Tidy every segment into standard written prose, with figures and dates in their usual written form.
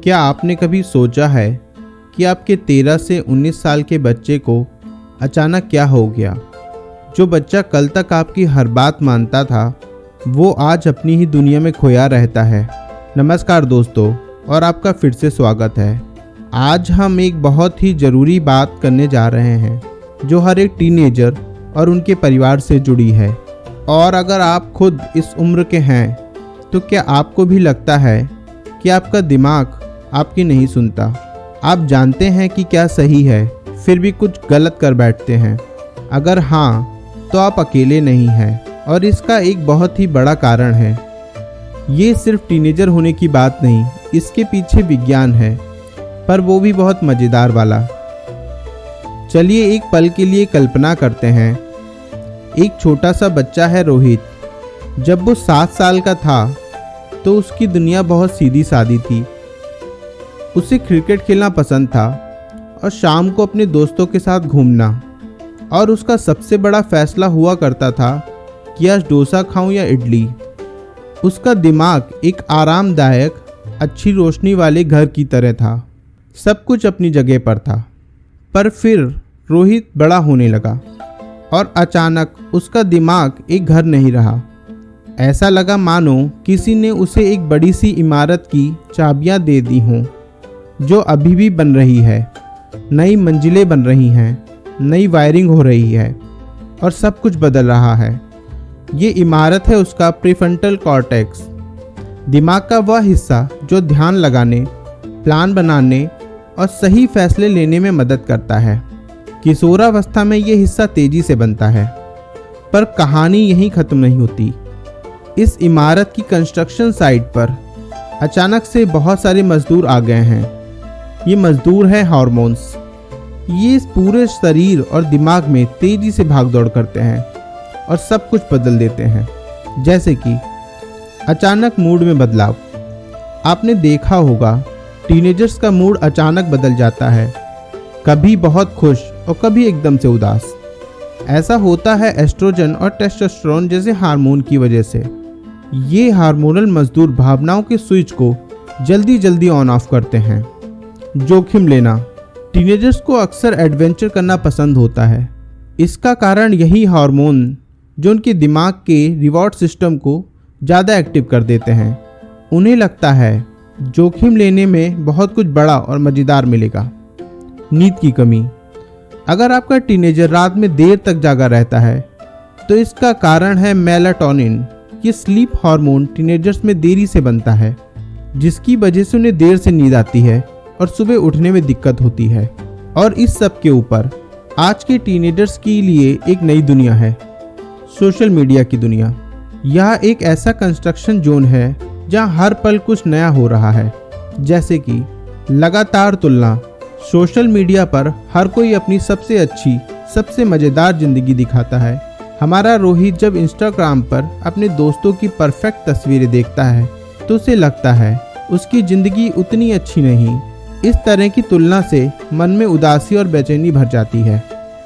क्या आपने कभी सोचा है कि आपके 13 से 19 साल के बच्चे को अचानक क्या हो गया? जो बच्चा कल तक आपकी हर बात मानता था, वो आज अपनी ही दुनिया में खोया रहता है। नमस्कार दोस्तों, और आपका फिर से स्वागत है। आज हम एक बहुत ही ज़रूरी बात करने जा रहे हैं, जो हर एक टीनेजर और उनके परिवार से जुड़ी है। और अगर आप खुद इस उम्र के हैं, तो क्या आपको भी लगता है कि आपका दिमाग आपकी नहीं सुनता? आप जानते हैं कि क्या सही है, फिर भी कुछ गलत कर बैठते हैं। अगर हाँ, तो आप अकेले नहीं हैं, और इसका एक बहुत ही बड़ा कारण है। ये सिर्फ टीनेजर होने की बात नहीं, इसके पीछे विज्ञान है, पर वो भी बहुत मज़ेदार वाला। चलिए एक पल के लिए कल्पना करते हैं। एक छोटा सा बच्चा है रोहित। जब वो 7 साल का था, तो उसकी दुनिया बहुत सीधी सादी थी। उसे क्रिकेट खेलना पसंद था और शाम को अपने दोस्तों के साथ घूमना। और उसका सबसे बड़ा फैसला हुआ करता था कि आज डोसा खाऊं या इडली। उसका दिमाग एक आरामदायक, अच्छी रोशनी वाले घर की तरह था। सब कुछ अपनी जगह पर था। पर फिर रोहित बड़ा होने लगा और अचानक उसका दिमाग एक घर नहीं रहा। ऐसा लगा मानो किसी ने उसे एक बड़ी सी इमारत की चाबियां दे दी हों, जो अभी भी बन रही है। नई मंजिलें बन रही हैं, नई वायरिंग हो रही है, और सब कुछ बदल रहा है। ये इमारत है उसका प्रीफ्रंटल कॉर्टेक्स, दिमाग का वह हिस्सा जो ध्यान लगाने, प्लान बनाने और सही फैसले लेने में मदद करता है। किशोरावस्था में ये हिस्सा तेजी से बनता है। पर कहानी यहीं ख़त्म नहीं होती। इस इमारत की कंस्ट्रक्शन साइट पर अचानक से बहुत सारे मजदूर आ गए हैं। ये मजदूर हैं हार्मोन्स। ये इस पूरे शरीर और दिमाग में तेजी से भागदौड़ करते हैं और सब कुछ बदल देते हैं। जैसे कि अचानक मूड में बदलाव। आपने देखा होगा, टीनेजर्स का मूड अचानक बदल जाता है, कभी बहुत खुश और कभी एकदम से उदास। ऐसा होता है एस्ट्रोजन और टेस्टोस्टेरोन जैसे हार्मोन की वजह से। ये हार्मोनल मजदूर भावनाओं के स्विच को जल्दी जल्दी ऑन ऑफ करते हैं। जोखिम लेना। टीनेजर्स को अक्सर एडवेंचर करना पसंद होता है। इसका कारण यही हार्मोन जो उनके दिमाग के रिवॉर्ड सिस्टम को ज़्यादा एक्टिव कर देते हैं। उन्हें लगता है जोखिम लेने में बहुत कुछ बड़ा और मज़ेदार मिलेगा। नींद की कमी। अगर आपका टीनेजर रात में देर तक जागा रहता है, तो इसका कारण है मेलाटोनिन। ये स्लीप हार्मोन टीनेजर्स में देरी से बनता है, जिसकी वजह से उन्हें देर से नींद आती है और सुबह उठने में दिक्कत होती है। और इस सब के ऊपर आज के टीनेजर्स के लिए एक नई दुनिया है, सोशल मीडिया की दुनिया। यह एक ऐसा कंस्ट्रक्शन जोन है जहां हर पल कुछ नया हो रहा है। जैसे कि लगातार तुलना। सोशल मीडिया पर हर कोई अपनी सबसे अच्छी, सबसे मज़ेदार ज़िंदगी दिखाता है। हमारा रोहित जब इंस्टाग्राम पर अपने दोस्तों की परफेक्ट तस्वीरें देखता है, तो उसे लगता है उसकी ज़िंदगी उतनी अच्छी नहीं। इस तरह की तुलना से मन में उदासी और बेचैनी भर जाती है।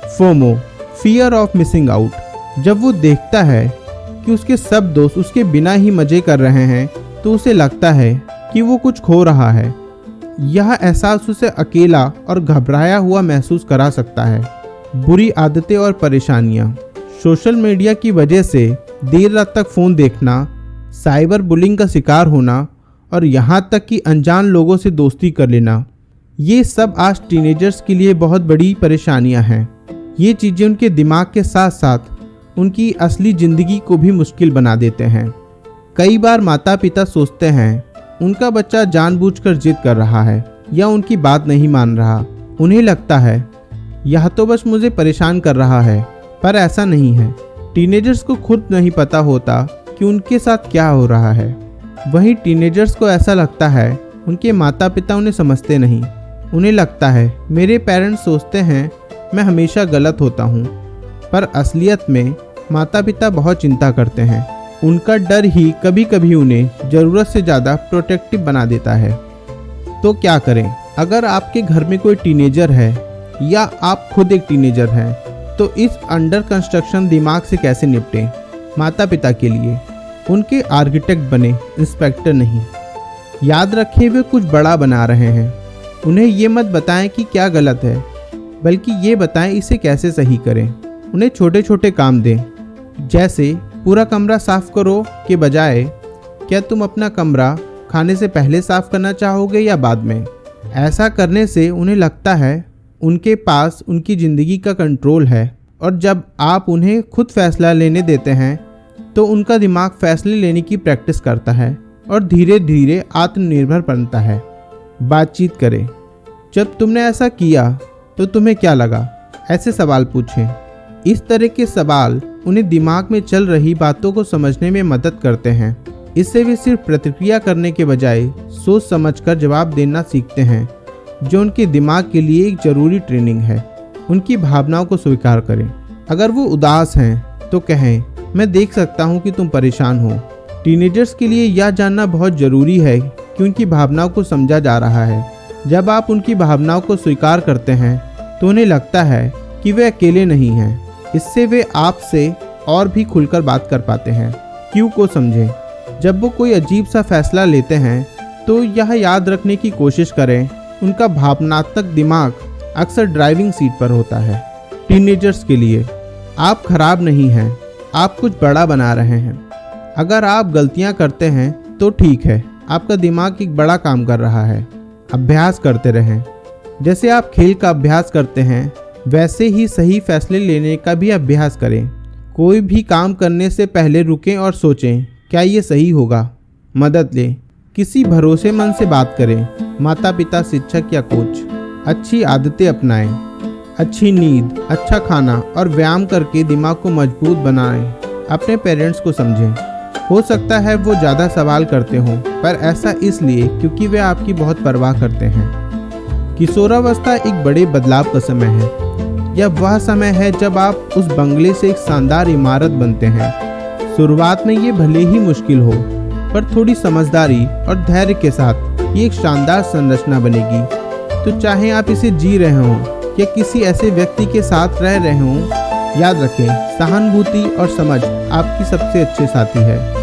FOMO, fear of missing out. जब वो देखता है कि उसके सब दोस्त उसके बिना ही मज़े कर रहे हैं, तो उसे लगता है कि वो कुछ खो रहा है। यह एहसास उसे अकेला और घबराया हुआ महसूस करा सकता है। बुरी आदतें और परेशानियाँ। सोशल मीडिया की वजह से देर रात तक फ़ोन देखना, साइबर बुलिंग का शिकार होना, और यहाँ तक कि अनजान लोगों से दोस्ती कर लेना, ये सब आज टीनेजर्स के लिए बहुत बड़ी परेशानियाँ हैं। ये चीज़ें उनके दिमाग के साथ साथ उनकी असली ज़िंदगी को भी मुश्किल बना देते हैं। कई बार माता पिता सोचते हैं उनका बच्चा जानबूझकर जिद कर रहा है या उनकी बात नहीं मान रहा। उन्हें लगता है यह तो बस मुझे परेशान कर रहा है, पर ऐसा नहीं है। टीनेजर्स को खुद नहीं पता होता कि उनके साथ क्या हो रहा है। वहीं टीनेजर्स को ऐसा लगता है उनके माता पिता उन्हें समझते नहीं। उन्हें लगता है मेरे पेरेंट्स सोचते हैं मैं हमेशा गलत होता हूँ। पर असलियत में माता पिता बहुत चिंता करते हैं। उनका डर ही कभी कभी उन्हें ज़रूरत से ज़्यादा प्रोटेक्टिव बना देता है। तो क्या करें? अगर आपके घर में कोई टीनेजर है या आप खुद एक टीनेजर हैं, तो इस अंडर कंस्ट्रक्शन दिमाग से कैसे निपटें? माता पिता के लिए उनके आर्किटेक्ट बने, इंस्पेक्टर नहीं। याद रखें, वे कुछ बड़ा बना रहे हैं। उन्हें ये मत बताएं कि क्या गलत है, बल्कि ये बताएं इसे कैसे सही करें। उन्हें छोटे छोटे काम दें, जैसे पूरा कमरा साफ करो के बजाय क्या तुम अपना कमरा खाने से पहले साफ करना चाहोगे या बाद में। ऐसा करने से उन्हें लगता है उनके पास उनकी ज़िंदगी का कंट्रोल है, और जब आप उन्हें खुद फैसला लेने देते हैं तो उनका दिमाग फैसले लेने की प्रैक्टिस करता है और धीरे धीरे आत्मनिर्भर बनता है। बातचीत करें। जब तुमने ऐसा किया तो तुम्हें क्या लगा, ऐसे सवाल पूछें। इस तरह के सवाल उन्हें दिमाग में चल रही बातों को समझने में मदद करते हैं। इससे वे सिर्फ प्रतिक्रिया करने के बजाय सोच समझकर जवाब देना सीखते हैं, जो उनके दिमाग के लिए एक ज़रूरी ट्रेनिंग है। उनकी भावनाओं को स्वीकार करें। अगर वो उदास हैं तो कहें, मैं देख सकता हूँ कि तुम परेशान हो। टीनेजर्स के लिए यह जानना बहुत ज़रूरी है कि उनकी भावनाओं को समझा जा रहा है। जब आप उनकी भावनाओं को स्वीकार करते हैं तो उन्हें लगता है कि वे अकेले नहीं हैं। इससे वे आपसे और भी खुलकर बात कर पाते हैं। क्यों को समझें। जब वो कोई अजीब सा फैसला लेते हैं तो यह याद रखने की कोशिश करें, उनका भावनात्मक दिमाग अक्सर ड्राइविंग सीट पर होता है। टीनेजर्स के लिए आप खराब नहीं हैं, आप कुछ बड़ा बना रहे हैं। अगर आप गलतियां करते हैं तो ठीक है, आपका दिमाग एक बड़ा काम कर रहा है। अभ्यास करते रहें। जैसे आप खेल का अभ्यास करते हैं, वैसे ही सही फैसले लेने का भी अभ्यास करें। कोई भी काम करने से पहले रुकें और सोचें, क्या ये सही होगा। मदद लें। किसी भरोसेमंद से बात करें, माता पिता, शिक्षक या कोच। अच्छी आदतें अपनाएं। अच्छी नींद, अच्छा खाना और व्यायाम करके दिमाग को मजबूत बनाएं। अपने पेरेंट्स को समझें। हो सकता है वो ज़्यादा सवाल करते हों, पर ऐसा इसलिए क्योंकि वे आपकी बहुत परवाह करते हैं। किशोरावस्था एक बड़े बदलाव का समय है। यह वह समय है जब आप उस बंगले से एक शानदार इमारत बनते हैं। शुरुआत में ये भले ही मुश्किल हो, पर थोड़ी समझदारी और धैर्य के साथ ये एक शानदार संरचना बनेगी। तो चाहे आप इसे जी रहे हों या किसी ऐसे व्यक्ति के साथ रह रहे हों, याद रखें, सहानुभूति और समझ आपकी सबसे अच्छे साथी है।